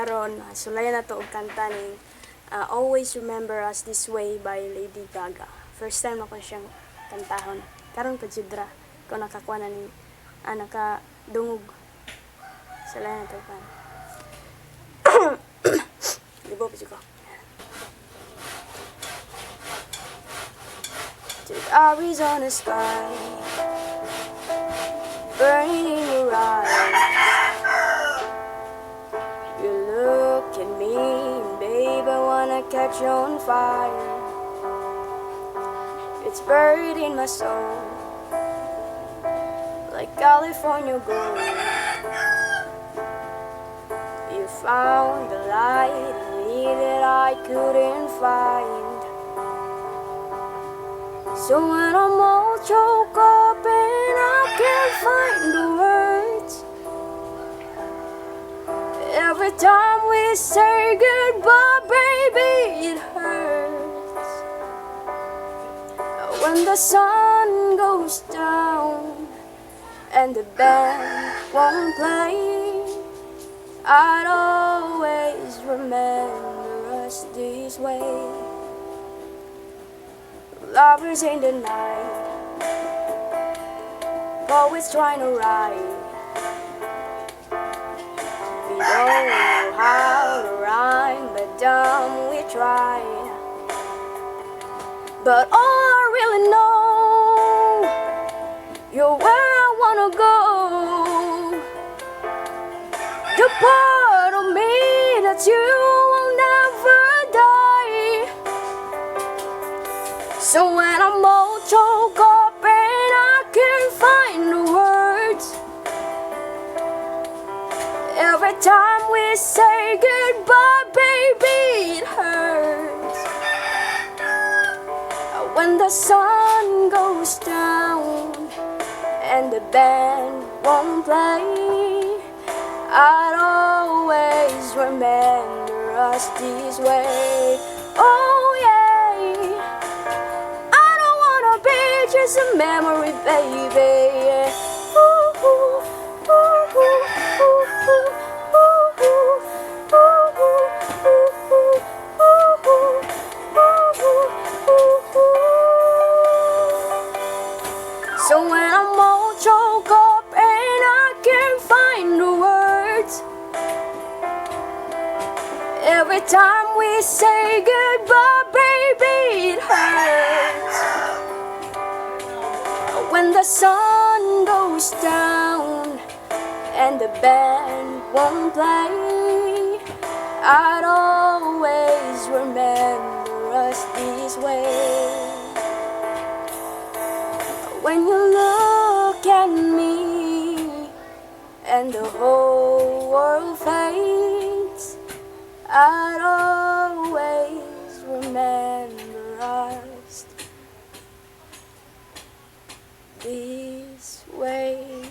karon sulayan na to og kanta ning Always Remember Us This Way by Lady Gaga. First time ako siyang kantahon. Karon pa judra ko nakakuha na ning nakadungog. Sulayan na to kan. Libo pa ko. To the Arizona sky, burning in your eyes. You look at me, babe, I wanna catch you on fire. It's buried in my soul, like California gold. You found the light in me that I couldn't find. So when I'm all choked up and I can't find the words, every time we say goodbye, baby, it hurts. When the sun goes down and the band won't play, I'd always remember us this way. Lovers in the night, poets trying to write. We don't know how to rhyme, but damn, we try. But all I really know, you're where I wanna go. The part of me that you will never die. So when I'm all choked up and I can't find the words, every time we say goodbye, baby, it hurts. When the sun goes down and the band won't play, I'd always remember us this way. Oh yeah, just a memory, baby. Ooh, ooh, ooh, ooh, ooh, ooh, ooh, ooh. So when I'm all choked up and I can't find the words, every time we say goodbye, baby, it hurts. When the sun goes down and the band won't play, I'd always remember us this way. When you look at me and the whole world fades, I'd always remember us this way.